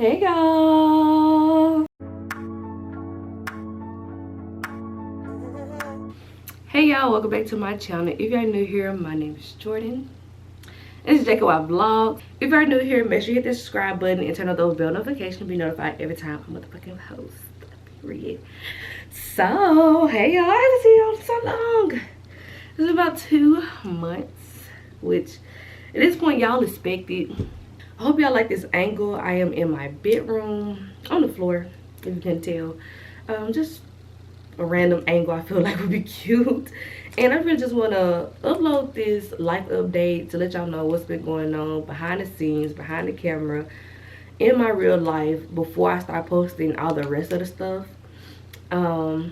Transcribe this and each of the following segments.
Hey y'all. Hey y'all, welcome back to my channel. If you're new here, my name is Jordan. This is Jacob Vlog. If you're new here, make sure you hit the subscribe button and turn on those bell notifications to be notified every time I'm motherfucking post. Period. So, hey y'all, I haven't seen y'all in so long. It's about 2 months, which at this point y'all expect it. I hope y'all like this angle. I am in my bedroom on the floor, if you can tell. Just a random angle I feel like would be cute. And I really just want to upload this life update to let y'all know what's been going on behind the scenes, behind the camera, in my real life before I start posting all the rest of the stuff. I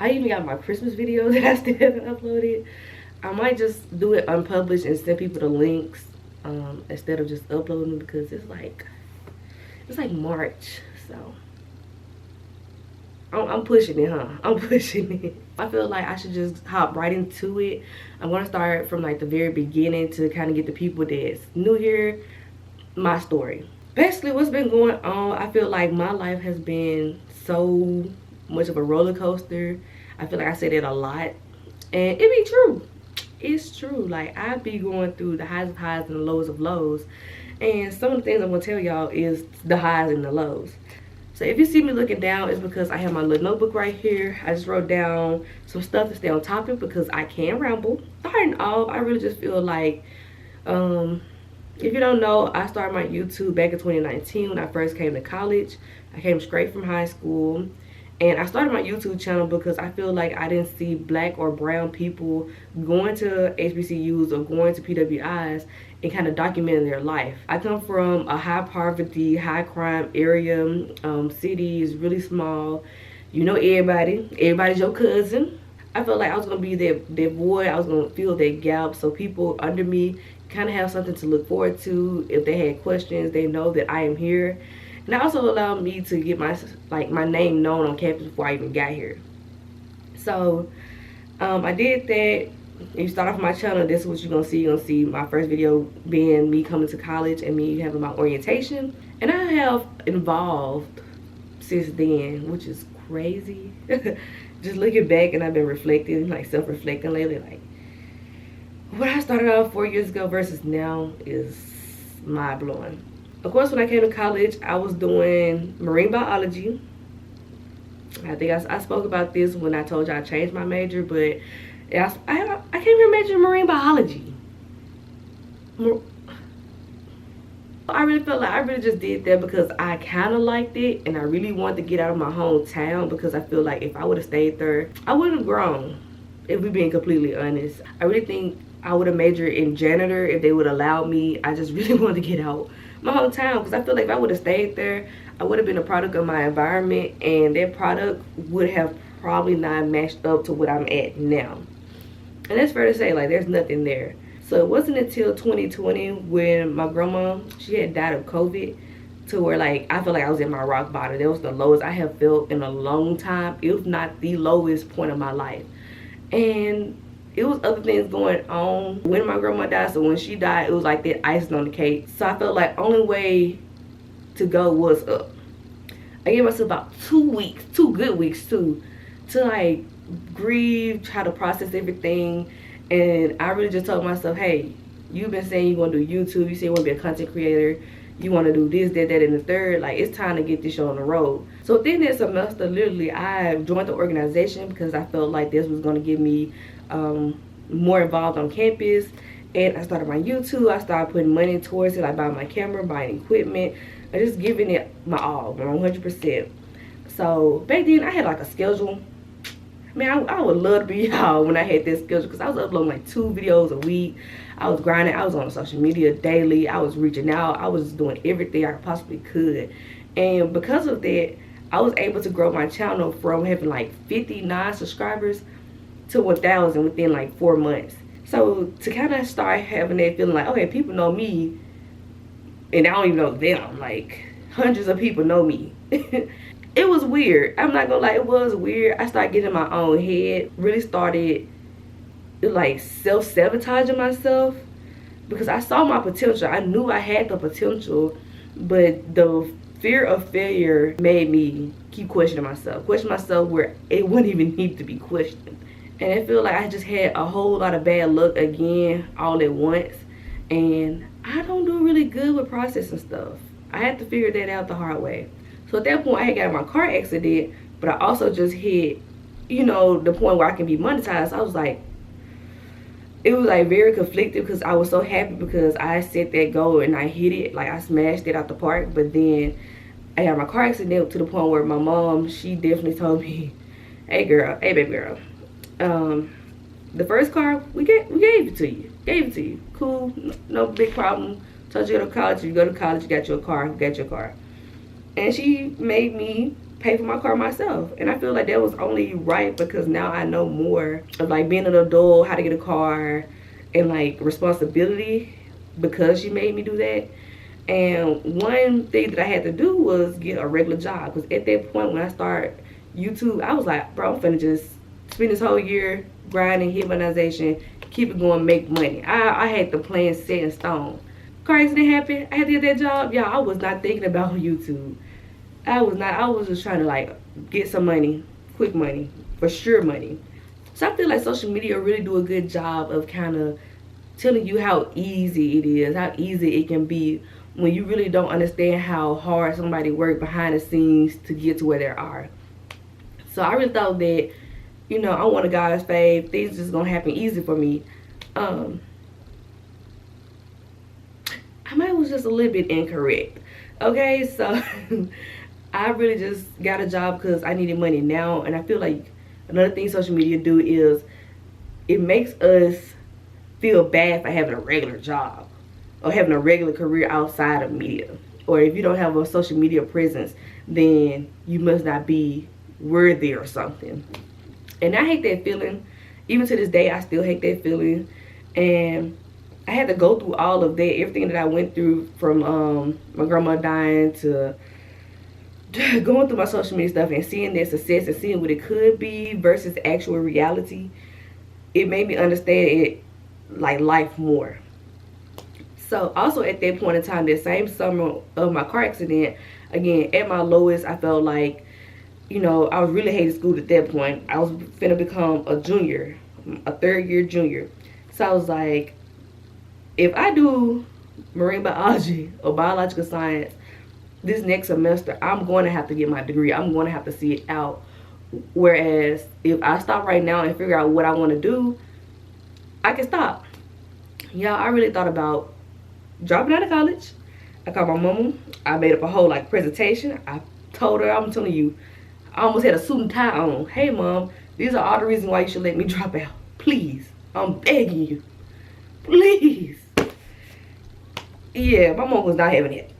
even got my Christmas video that I still haven't uploaded. I might just do it unpublished and send people the links instead of just uploading, because it's like March, so I'm pushing it, huh? I'm pushing it. I feel like I should just hop right into it. I'm gonna start from like the very beginning to kind of get the people that's new here, my story. Basically, what's been going on, I feel like my life has been so much of a roller coaster. I feel like I say that a lot, and it be true. It's true. Like, I be going through the highs of highs and the lows of lows, and some of the things I'm gonna tell y'all is the highs and the lows. So if you see me looking down, it's because I have my little notebook right here. I just wrote down some stuff to stay on topic because I can ramble. Starting off, I really just feel like, if you don't know, I started my YouTube back in 2019 when I first came to college. I came straight from high school. And I started my YouTube channel because I feel like I didn't see black or brown people going to HBCUs or going to PWIs and kind of documenting their life. I come from a high poverty, high crime area. City is really small. You know everybody. Everybody's your cousin. I felt like I was going to be that void. I was going to fill that gap so people under me kind of have something to look forward to. If they had questions, they know that I am here. And it also allowed me to get my name known on campus before I even got here. So I did that. If you start off my channel, this is what you're gonna see. You're gonna see my first video being me coming to college and me having my orientation. And I have evolved since then, which is crazy. Just looking back, and I've been reflecting, like self-reflecting lately, like what I started off 4 years ago versus now is mind-blowing. Of course, when I came to college, I was doing marine biology. I think I spoke about this when I told you I changed my major, but I came here majoring in marine biology. I really felt like I really just did that because I kind of liked it, and I really wanted to get out of my hometown, because I feel like if I would have stayed there, I wouldn't have grown, if we're being completely honest. I really think I would have majored in janitor if they would allow me. I just really wanted to get out my hometown, because I feel like if I would have stayed there, I would have been a product of my environment, and that product would have probably not matched up to what I'm at now. And that's fair to say, like, there's nothing there. So it wasn't until 2020 when my grandma, she had died of COVID, to where, like, I feel like I was at my rock bottom. That was the lowest I have felt in a long time, if not the lowest point of my life. And it was other things going on when my grandma died. So when she died, it was like that icing on the cake. So I felt like only way to go was up. I gave myself about 2 weeks, 2 good weeks too, to like grieve, try to process everything. And I really just told myself, hey, you've been saying you want to do YouTube. You say you want to be a content creator. You want to do this, that, and the third. Like, it's time to get this show on the road. So within that semester, literally, I joined the organization because I felt like this was going to give me more involved on campus. And I started my YouTube. I started putting money towards it, like buying my camera, buying equipment, and just giving it my all, 100%. So back then, I had like a schedule. Man, I would love to be y'all when I had this schedule, because I was uploading like 2 videos a week. I was grinding. I was on social media daily. I was reaching out. I was doing everything I possibly could. And because of that, I was able to grow my channel from having like 59 subscribers to 1,000 within like 4 months. So to kind of start having that feeling like, okay, people know me and I don't even know them. Like, hundreds of people know me. It was weird. I'm not gonna lie, it was weird. I started getting in my own head. Really started like self-sabotaging myself, because I saw my potential. I knew I had the potential, But the fear of failure made me keep questioning myself where it wouldn't even need to be questioned. And I feel like I just had a whole lot of bad luck again all at once. And I don't do really good with processing stuff. I had to figure that out the hard way. So at that point, I had got in my car accident, but I also just hit, the point where I can be monetized. I was like, it was like very conflicted because I was so happy because I set that goal and I hit it. Like I smashed it out the park. But then I had my car accident to the point where my mom, she definitely told me, hey baby girl, the first car we gave it to you, cool, no big problem. Told you to go to college, you got your car. And she made me pay for my car myself. And I feel like that was only right because now I know more of like being an adult, how to get a car, and like responsibility because she made me do that. And one thing that I had to do was get a regular job, because at that point when I started YouTube, I was like, bro, I'm finna just spend this whole year grinding, hit monetization, keep it going, make money. I had the plan set in stone. Car accident happened, I had to get that job. Y'all, I was not thinking about YouTube. I was just trying to like get some money, quick money, for sure money. So I feel like social media really do a good job of kind of telling you how easy it is, how easy it can be when you really don't understand how hard somebody worked behind the scenes to get to where they are. So I really thought that, I want a God's fave, things just gonna happen easy for me. I might was just a little bit incorrect. Okay, so I really just got a job because I needed money now. And I feel like another thing social media do is it makes us feel bad for having a regular job or having a regular career outside of media. Or if you don't have a social media presence, then you must not be worthy or something. And I hate that feeling. Even to this day, I still hate that feeling. And I had to go through all of that, everything that I went through, from my grandma dying to going through my social media stuff and seeing that success and seeing what it could be versus actual reality. It made me understand it, like, life more. So also at that point in time, that same summer of my car accident, again, at my lowest, I felt like, I was really hating school at that point. I was finna become a junior, a third year junior. So I was like, if I do marine biology or biological science this next semester, I'm going to have to get my degree. I'm going to have to see it out. Whereas if I stop right now and figure out what I want to do, I can stop. Yeah, I really thought about dropping out of college. I called my mama. I made up a whole presentation. I told her, I'm telling you, I almost had a suit and tie on. Hey mom, these are all the reasons why you should let me drop out. Please, I'm begging you. Please. Yeah, my mom was not having it.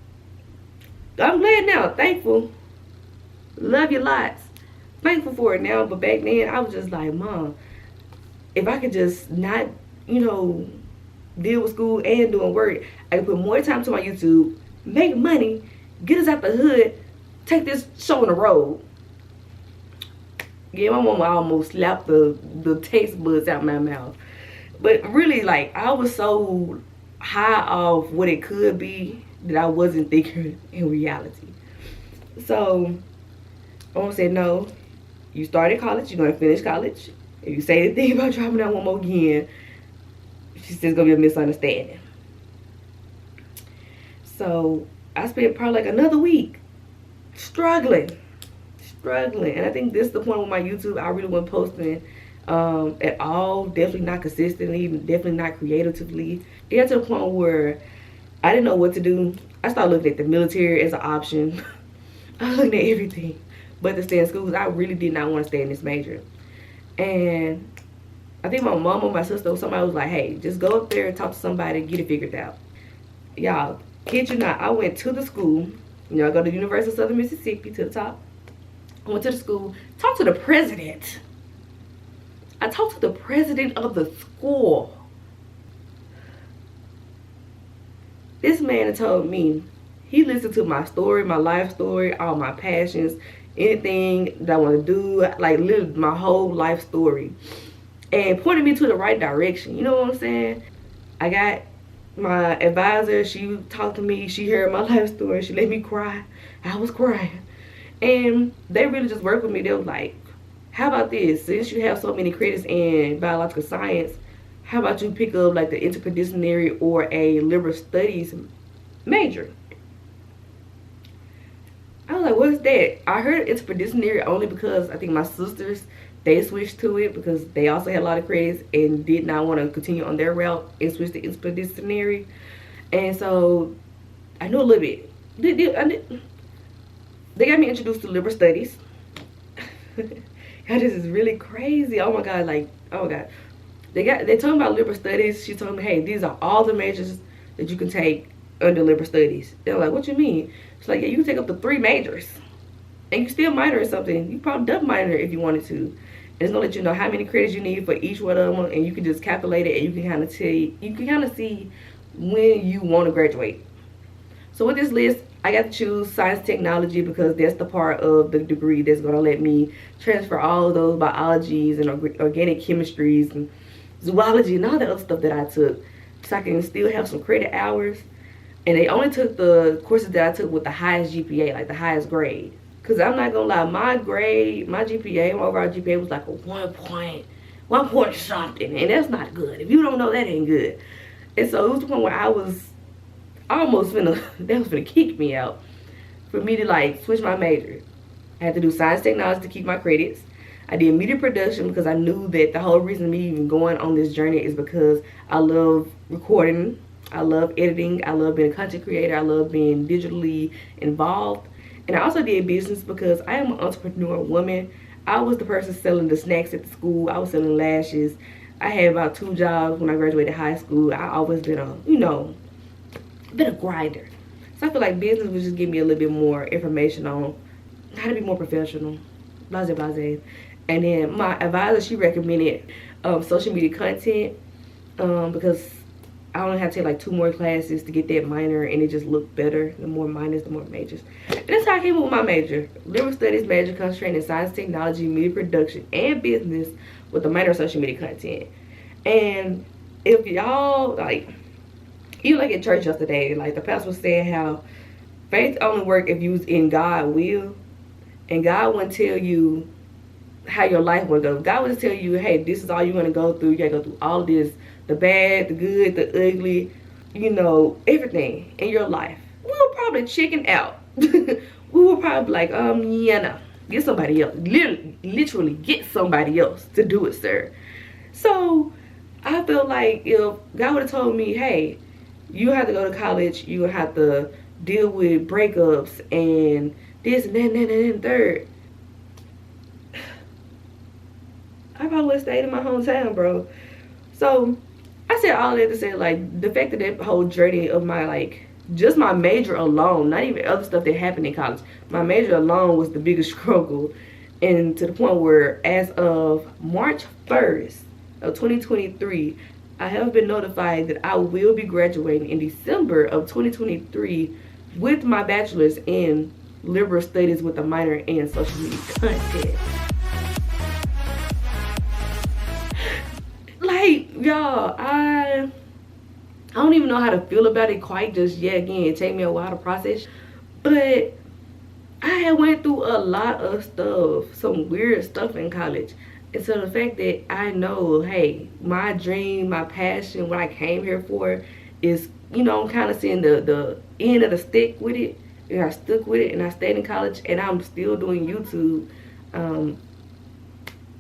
I'm glad now, thankful. Love you lots. Thankful for it now, but back then I was just like, Mom, if I could just not, deal with school and doing work, I could put more time to my YouTube, make money, get us out the hood, take this show on the road. Yeah, my mama almost slapped the taste buds out my mouth. But really, I was so high off what it could be that I wasn't thinking in reality. So, Mama said, no, you started college, you're going to finish college. If you say anything about dropping out one more again, she says it's going to be a misunderstanding. So, I spent probably another week struggling. And I think this is the point with my YouTube. I really wasn't posting at all. Definitely not consistently, definitely not creatively. It got to the point where I didn't know what to do. I started looking at the military as an option. I was looking at everything but to stay in school, because I really did not want to stay in this major. And I think my mom or my sister or somebody was like, hey, just go up there and talk to somebody, get it figured out. Y'all, kid you not, I went to the school. I go to the University of Southern Mississippi, to the top. I went to the school, talked to the president. I talked to the president of the school. This man had told me he listened to my story, my life story, all my passions, anything that I want to do, literally my whole life story, and pointed me to the right direction. You know what I'm saying? I got My advisor, she talked to me, she heard my life story, she let me cry. I was crying. And they really just worked with me. They were like, how about this? Since you have so many credits in biological science, how about you pick up like the interdisciplinary or a liberal studies major? I was like, what's that? I heard interdisciplinary only because I think my sisters, they switched to it because they also had a lot of credits and did not want to continue on their route and switch to interdisciplinary. And so I knew a little bit. They got me introduced to liberal studies. God, this is really crazy. Oh my God, like, oh my God. They told me about liberal studies. She told me, hey, these are all the majors that you can take under liberal studies. They were like, what you mean? It's like, yeah, you can take up to 3 majors. And you still minor in something. You probably double minor if you wanted to. And it's gonna let you know how many credits you need for each one of them, and you can just calculate it, and you can kind of see when you want to graduate. So with this list, I got to choose science technology because that's the part of the degree that's going to let me transfer all of those biologies and organic chemistries and zoology and all that other stuff that I took, so I can still have some credit hours. And they only took the courses that I took with the highest GPA, like the highest grade. Because I'm not going to lie, my GPA, my overall GPA was like a 1 point something. And that's not good. If you don't know, that ain't good. And so it was the point where I was almost they was finna kick me out for me to like switch my major. I had to do science technology to keep my credits. I did media production because I knew that the whole reason me even going on this journey is because I love recording, I love editing, I love being a content creator, I love being digitally involved. And I also did business because I am an entrepreneur woman. I was the person selling the snacks at the school. I was selling lashes. I had about 2 jobs when I graduated high school. I always been a grinder. So I feel like business would just give me a little bit more information on how to be more professional, blase. And then my advisor, she recommended social media content because I only have to take like 2 more classes to get that minor, and it just looked better. The more minors, the more majors. And that's how I came up with my major. Liberal studies major concentrating in science, technology, media production, and business with a minor in social media content. And if y'all like, even like at church yesterday, like the pastor was saying how faith only work if you was in God will, and God wouldn't tell you how your life would go. God would tell you, hey, this is all you're gonna go through. You gotta go through all of this, the bad, the good, the ugly, everything in your life. We were probably chicken out. We were probably like, yeah, no, get somebody else. Literally get somebody else to do it, sir. So I feel like if God would have told me, hey, you have to go to college, you have to deal with breakups and this and that and that and third, I probably would have stayed in my hometown, bro. So I said all that to say, like, the fact that whole journey of my, like, just my major alone, not even other stuff that happened in college, my major alone was the biggest struggle. And to the point where as of March 1st of 2023, I have been notified that I will be graduating in December of 2023 with my bachelor's in liberal studies with a minor in social media content. Like, y'all, I don't even know how to feel about it quite just yet. Again, it take me a while to process. But I had went through a lot of stuff, some weird stuff in college. And so the fact that I know, hey, my dream, my passion, what I came here for is, I'm kind of seeing the end of the stick with it. And I stuck with it and I stayed in college and I'm still doing YouTube.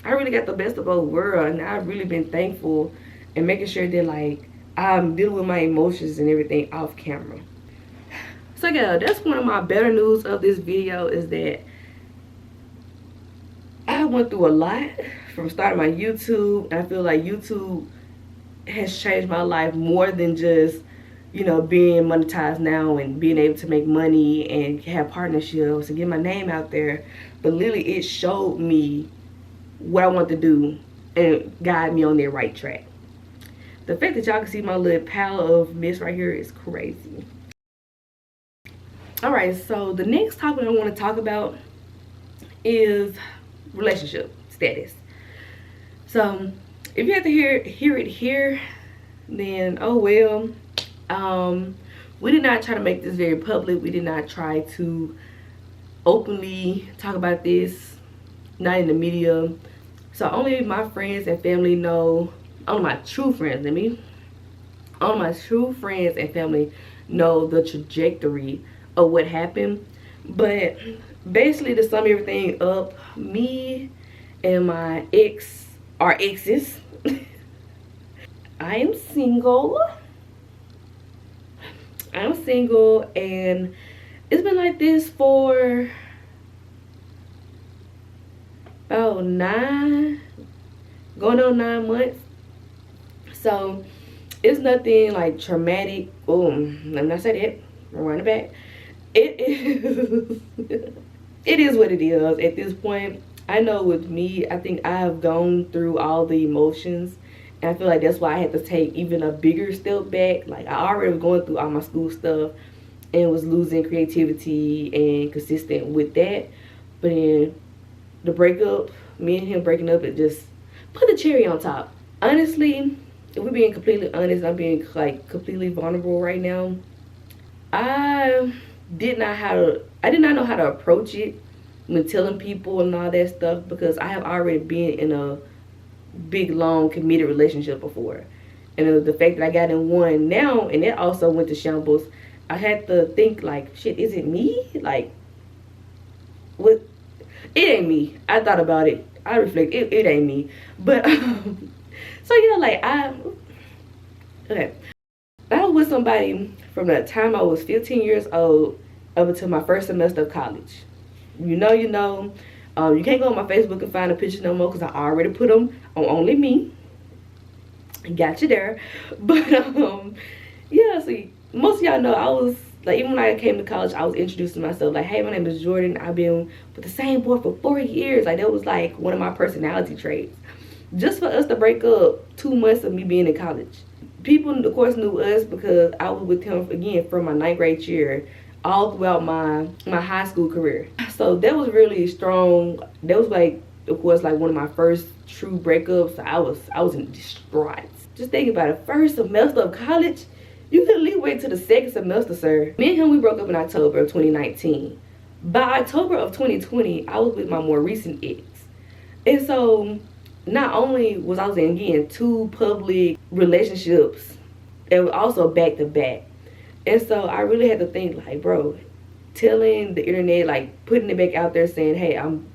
I really got the best of both worlds, and I've really been thankful and making sure that, like, I'm dealing with my emotions and everything off camera. So yeah, that's one of my better news of this video, is that I went through a lot from starting my YouTube. I feel like YouTube has changed my life more than just, being monetized now and being able to make money and have partnerships and get my name out there. But literally, it showed me what I want to do and guide me on the right track. The fact that y'all can see my little pile of mist right here is crazy. Alright, so the next topic I want to talk about is relationship status. So if you have to hear it here, then oh well, We did not try to make this very public. We did not try to openly talk about this, not in the media. So only my friends and family know, only my true friends, all my true friends and family know the trajectory of what happened. But basically, to sum everything up, me and my ex are exes. I am single. I'm single, and it's been like this for about going on 9 months. So it's nothing like traumatic. Let me not say that. I'm running back. It is. It is what it is at this point. I know with me, I think I have gone through all the emotions, and I feel like that's why I had to take even a bigger step back. Like, I already was going through all my school stuff and was losing creativity and consistent with that. But then the breakup, me and him breaking up, it just put the cherry on top. Honestly, if we're being completely honest, I'm being like completely vulnerable right now. I I did not know how to approach it when telling people and all that stuff, because I have already been in a big, long, committed relationship before. And the fact that I got in one now, and that also went to shambles, I had to think like, shit, is it me? Like, what? It ain't me. I thought about it. I reflect, it ain't me. But, so yeah, okay. I was with somebody from the time I was 15 years old up until my first semester of college. You know, you know. You can't go on my Facebook and find the pictures no more because I already put them on Only Me. Got you there. But, yeah, see, most of y'all know I was, like, even when I came to college, I was introducing myself. Like, hey, my name is Jordan. I've been with the same boy for 4 years. Like, that was, like, one of my personality traits. Just for us to break up 2 months of me being in college. People, of course, knew us because I was with him, again, from my 9th grade year all throughout my high school career. So that was really strong. That was, like, of course, like one of my first true breakups. I was in distraught. Just think about it. First semester of college, you could at least wait till the second semester, sir. Me and him, we broke up in October of 2019. By October of 2020, I was with my more recent ex. And so not only was I in, again, 2 public relationships, it was also back to back. And so I really had to think, like, bro, telling the internet, like, putting it back out there saying, hey, I'm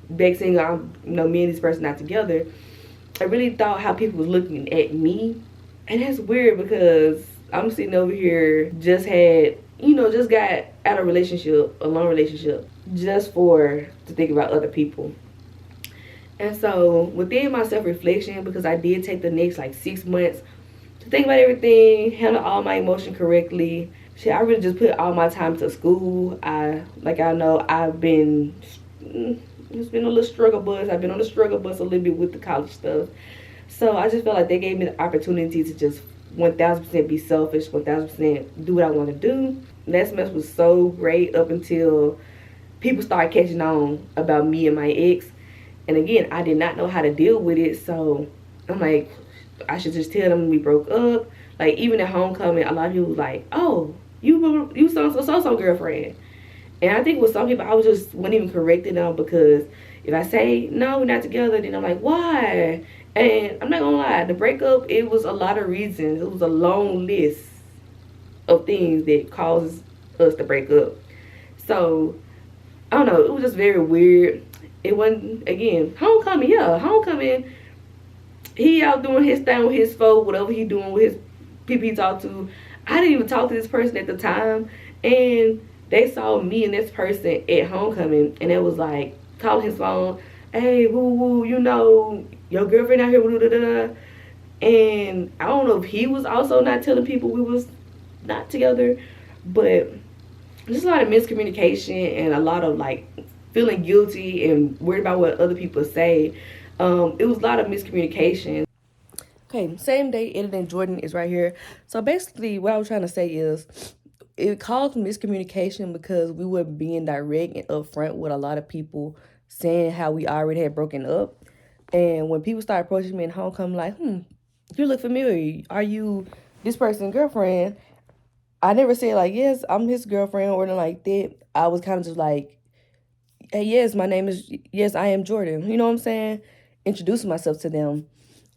back single, me and this person not together. I really thought how people was looking at me. And that's weird because I'm sitting over here, just got out of a long relationship, just to think about other people. And so within my self-reflection, because I did take the next like 6 months to think about everything, handle all my emotion correctly. Shit, I really just put all my time to school. It's been a little struggle bus. I've been on the struggle bus a little bit with the college stuff. So I just felt like they gave me the opportunity to just 1000% be selfish, 1000% do what I want to do. That semester was so great up until people started catching on about me and my ex. And again, I did not know how to deal with it. So I'm like, I should just tell them we broke up. Like, even at homecoming, a lot of people was like, oh, you so girlfriend. And I think with some people, I wasn't even correcting them, because if I say, no, we're not together, then I'm like, why? And I'm not gonna lie, the breakup, it was a lot of reasons. It was a long list of things that caused us to break up. So, I don't know, it was just very weird. It wasn't, again, homecoming, he out doing his thing with his folk, whatever he doing with his people he talked to. I didn't even talk to this person at the time, and they saw me and this person at homecoming, and it was like, calling his phone, hey, woo woo, your girlfriend out here, blah, blah, blah. And I don't know if he was also not telling people we was not together, but just a lot of miscommunication and a lot of like feeling guilty and worried about what other people say. It was a lot of miscommunication. Okay, same day editing Jordan is right here. So basically what I was trying to say is, it caused miscommunication because we were being direct and upfront with a lot of people, saying how we already had broken up. And when people started approaching me in homecoming, like, you look familiar. Are you this person's girlfriend? I never said like, yes, I'm his girlfriend or anything like that. I was kind of just like, hey, yes, my name is, yes, I am Jordan. You know what I'm saying? Introducing myself to them.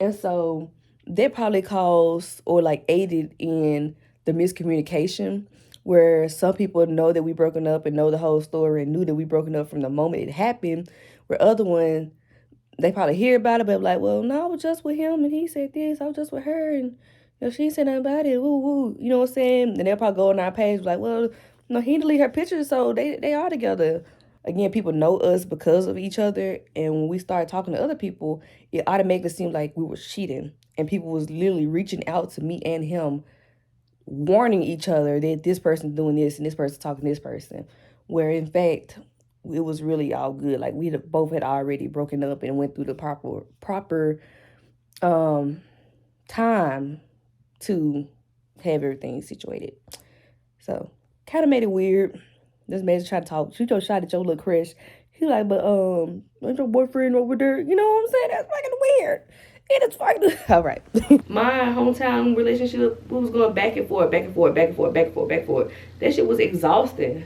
And so that probably caused or like aided in the miscommunication where some people know that we broken up and know the whole story and knew that we broken up from the moment it happened, where other one they probably hear about it, but like, well, no, I was just with him and he said this, I was just with her and she said nothing about it, woo woo, you know what I'm saying? And they'll probably go on our page like, well, no, he didn't delete her pictures, so they are together. Again, people know us because of each other, and when we start talking to other people, it automatically seemed like we were cheating, and people was literally reaching out to me and him, warning each other that this person's doing this and this person's talking to this person, where in fact it was really all good. Like we both had already broken up and went through the proper time to have everything situated. So kind of made it weird. This man try to talk. She just shot at your little crush. He like, but ain't your boyfriend over there? You know what I'm saying? That's fucking weird. It is fucking all right. My hometown relationship, we was going back and forth, back and forth, back and forth, back and forth, back and forth. That shit was exhausting.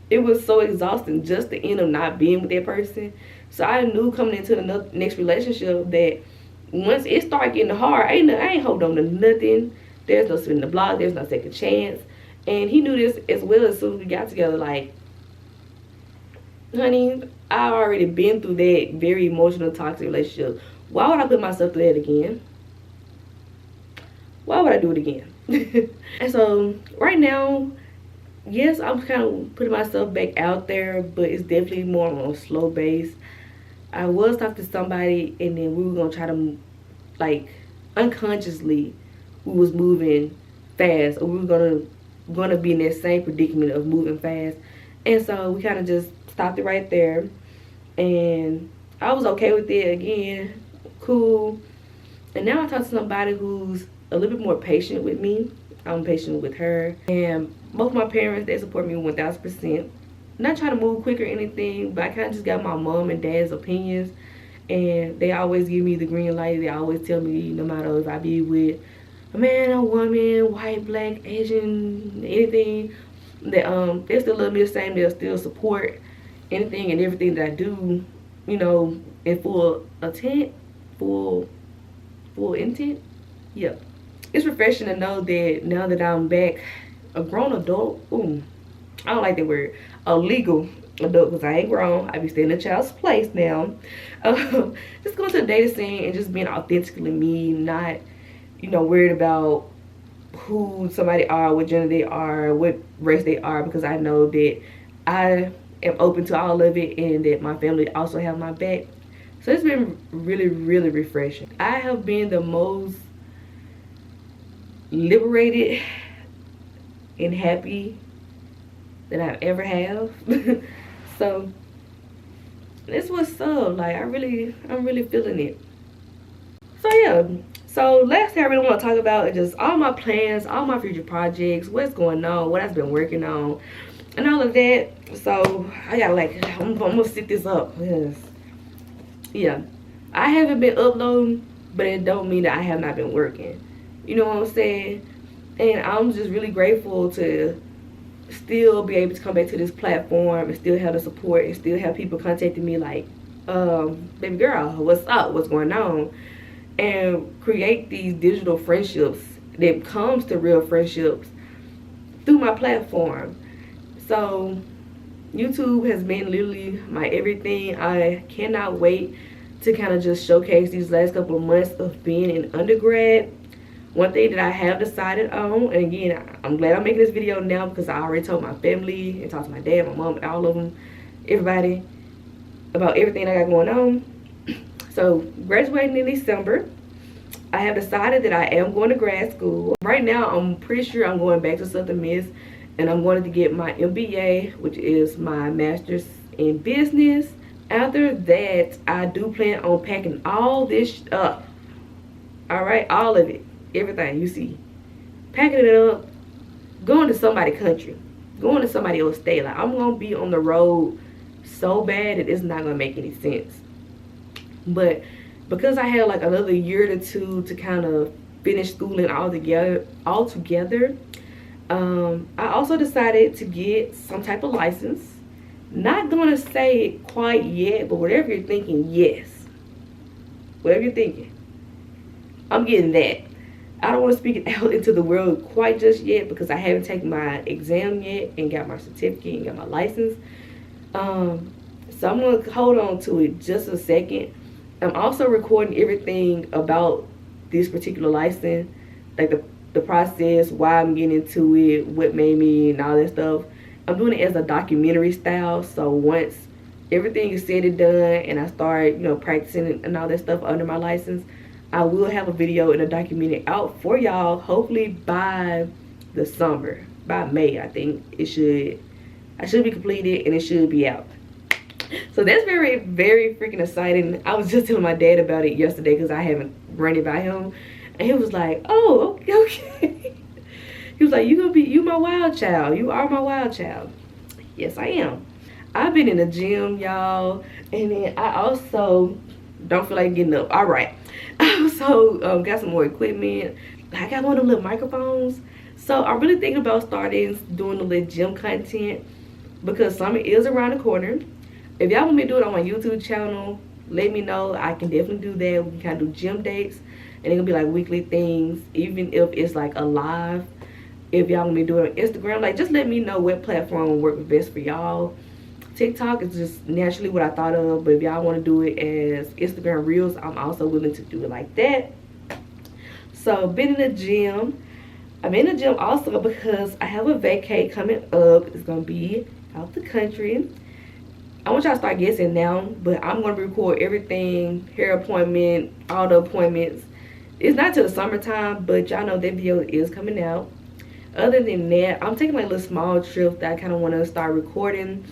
It was so exhausting just to end up not being with that person. So I knew coming into the next relationship that once it started getting hard, I ain't holding on to nothing. There's no spin the block. There's no second chance. And he knew this as well as soon as we got together. Like, honey, I already been through that very emotional, toxic relationship. Why would I put myself through that again? Why would I do it again? And so right now, yes, I'm kind of putting myself back out there, but it's definitely more on a slow base. I was talking to somebody, and then we were gonna try to, like, unconsciously, we was moving fast, or we were gonna be in that same predicament of moving fast, and so we kind of just stopped it right there, and I was okay with it again, cool. And now I talk to somebody who's a little bit more patient with me. I'm patient with her, and both my parents, they support me 1000%. Not trying to move quick or anything, but I kind of just got my mom and dad's opinions, and they always give me the green light. They always tell me, no matter if I be with a man, a woman, white, black, Asian, anything, that they still love me the same. They'll still support anything and everything that I do, you know, in full intent. Yeah. It's refreshing to know that now that I'm back a grown adult, I don't like that word, a legal adult, because I ain't grown. I be staying in a child's place now. Just going to the dating scene and just being authentically me, not, you know, worried about who somebody are, what gender they are, what race they are, because I know that I am open to all of it and that my family also have my back. So it's been really, really refreshing. I have been the most liberated and happy that I ever have. So this what's up. Like I'm really feeling it. So yeah. So last thing I really want to talk about is just all my plans, all my future projects, what's going on, what I've been working on, and all of that. So I gotta I'm gonna sit this up. Yes. Yeah. I haven't been uploading, but it don't mean that I have not been working. You know what I'm saying? And I'm just really grateful to still be able to come back to this platform and still have the support and still have people contacting me like, baby girl, what's up? What's going on? And create these digital friendships that comes to real friendships through my platform. So YouTube has been literally my everything. I cannot wait to kind of just showcase these last couple of months of being in undergrad. One thing that I have decided on, and again, I'm glad I'm making this video now because I already told my family and talked to my dad, my mom, all of them, everybody, about everything I got going on. So, graduating in December, I have decided that I am going to grad school. Right now, I'm pretty sure I'm going back to Southern Miss, and I'm going to get my MBA, which is my master's in business. After that, I do plan on packing all this up. All right, all of it. Everything you see, packing it up, going to somebody's country, going to somebody else's state. Like I'm gonna be on the road so bad that it's not gonna make any sense. But because I had like another year or two to kind of finish schooling all together, I also decided to get some type of license. Not gonna say it quite yet, but whatever you're thinking, yes. Whatever you're thinking, I'm getting that. I don't want to speak it out into the world quite just yet because I haven't taken my exam yet and got my certificate and got my license. So I'm gonna hold on to it just a second. I'm also recording everything about this particular license, like the process, why I'm getting into it, what made me, and all that stuff. I'm doing it as a documentary style. So once everything is said and done, and I start, practicing and all that stuff under my license, I will have a video and a documentary out for y'all. Hopefully by the summer, by May, I think I should be completed and it should be out. So that's very, very freaking exciting. I was just telling my dad about it yesterday because I haven't run it by him, and he was like, "Oh, okay." He was like, "You my wild child. You are my wild child." Yes, I am. I've been in the gym, y'all, and then I also don't feel like getting up. All right. I also got some more equipment. I got one of the little microphones. So I'm really thinking about starting doing the little gym content because summer is around the corner. If y'all want me to do it on my YouTube channel, let me know. I can definitely do that. We can kind of do gym dates, and it's gonna be like weekly things, even if it's like a live. If y'all want me to do it on Instagram, like just let me know what platform will work best for y'all. TikTok is just naturally what I thought of, but if y'all want to do it as Instagram Reels, I'm also willing to do it like that. So been in the gym. I'm in the gym also because I have a vacay coming up. It's gonna be out the country. I want y'all to start guessing now, but I'm gonna record everything, hair appointment, all the appointments. It's not till the summertime, but y'all know that video is coming out. Other than that, I'm taking like little small trips that I kind of want to start recording.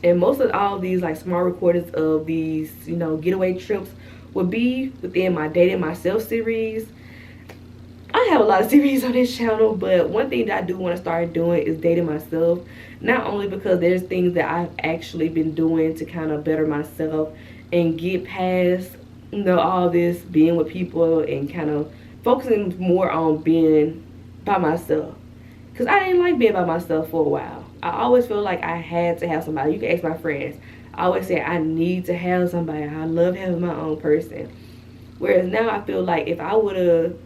And most of all these like small recordings of these, getaway trips will be within my Dating Myself series. I have a lot of series on this channel, but one thing that I do want to start doing is dating myself. Not only because there's things that I've actually been doing to kind of better myself and get past, all this being with people and kind of focusing more on being by myself. Because I didn't like being by myself for a while. I always feel like I had to have somebody. You can ask my friends. I always say I need to have somebody. I love having my own person. Whereas now I feel like if I would have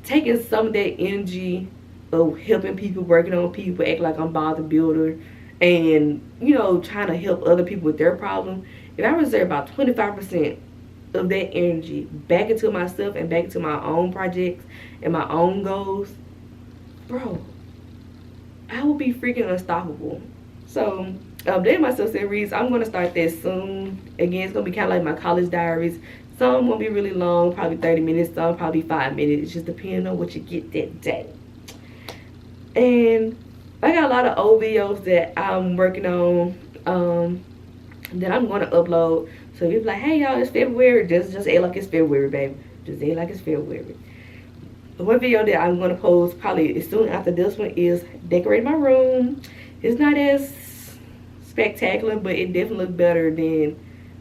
taken some of that energy of helping people, working on people, act like I'm bothered builder, and trying to help other people with their problem, if I reserve about 25% of that energy back into myself and back into my own projects and my own goals, bro, I will be freaking unstoppable. So Dating Myself series, I'm going to start that soon. Again, it's going to be kind of like my college diaries. Some won't be really long, probably 30 minutes, some probably 5 minutes, just depending on what you get that day. And I got a lot of old videos that I'm working on that I'm going to upload. So if you're like, hey y'all, it's February, just act like it's February, baby. Just act like it's February. The one video that I'm going to post probably as soon after this one is decorate my room. It's not as spectacular, but it definitely looks better than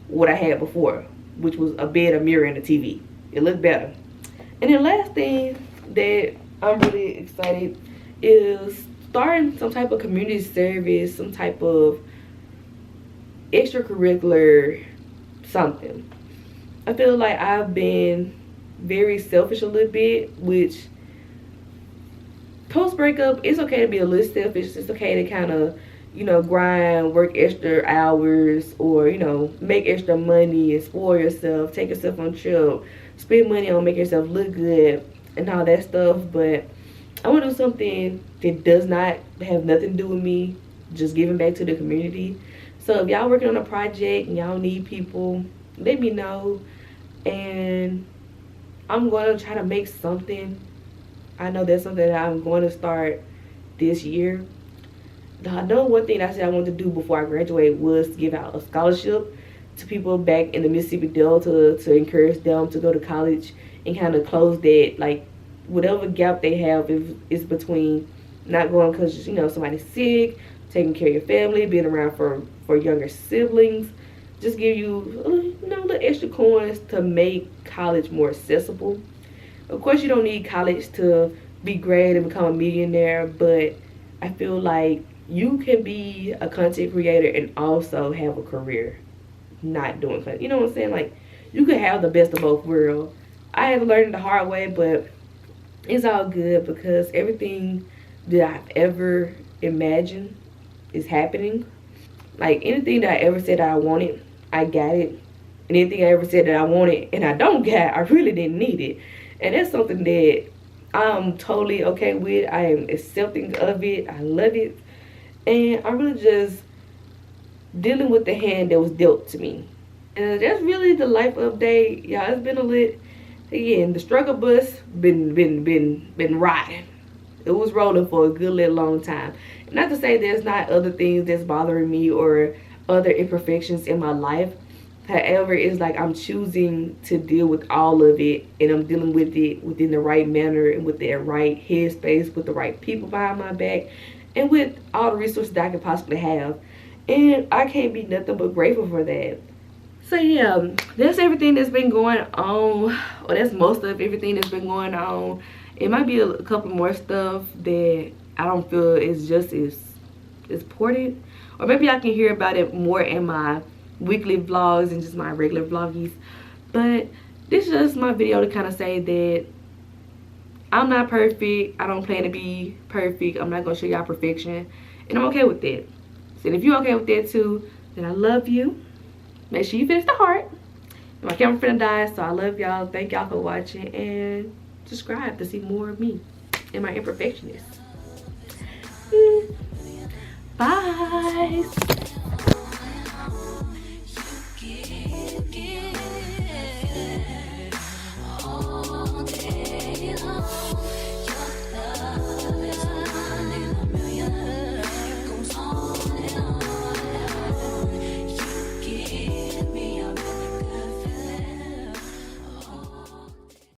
what I had before, which was a bed, a mirror, and a TV. It looked better. And then last thing that I'm really excited is starting some type of community service, some type of extracurricular something. I feel like I've been very selfish a little bit, which post breakup, it's okay to be a little selfish. It's okay to kind of grind, work extra hours, or make extra money and spoil yourself, take yourself on a trip, spend money on making yourself look good and all that stuff. But I want to do something that does not have nothing to do with me, just giving back to the community. So if y'all working on a project and y'all need people, let me know, and I'm going to try to make something. I know that's something that I'm going to start this year. I know one thing I said I wanted to do before I graduate was to give out a scholarship to people back in the Mississippi Delta to encourage them to go to college and kind of close that, like, whatever gap they have if it's between not going because somebody's sick, taking care of your family, being around for younger siblings. Just give you little extra coins to make college more accessible. Of course, you don't need college to be great and become a millionaire, but I feel like you can be a content creator and also have a career not doing content. You know what I'm saying? Like, you could have the best of both worlds. I had to learn it the hard way, but it's all good because everything that I've ever imagined is happening. Like, anything that I ever said that I wanted, I got it. And anything I ever said that I wanted and I don't get, I really didn't need it. And that's something that I'm totally okay with. I am accepting of it. I love it. And I'm really just dealing with the hand that was dealt to me. And that's really the life update. Y'all, it's been a lit. Again, the struggle bus been riding. It was rolling for a good little long time. Not to say there's not other things that's bothering me or other imperfections in my life. However, it's like I'm choosing to deal with all of it, and I'm dealing with it within the right manner and with the right headspace, with the right people behind my back, and with all the resources that I could possibly have. And I can't be nothing but grateful for that. So yeah, that's everything that's been going on, or that's most of everything that's been going on. It might be a couple more stuff that I don't feel is just as important, or maybe I can hear about it more in my weekly vlogs and just my regular vloggies. But this is just my video to kind of say that I'm not perfect. I don't plan to be perfect. I'm not gonna show y'all perfection, and I'm okay with that. So if you're okay with that too, then I love you. Make sure you finish the heart. My camera finna die, so I love y'all. Thank y'all for watching, and subscribe to see more of me and my imperfectionist. Bye.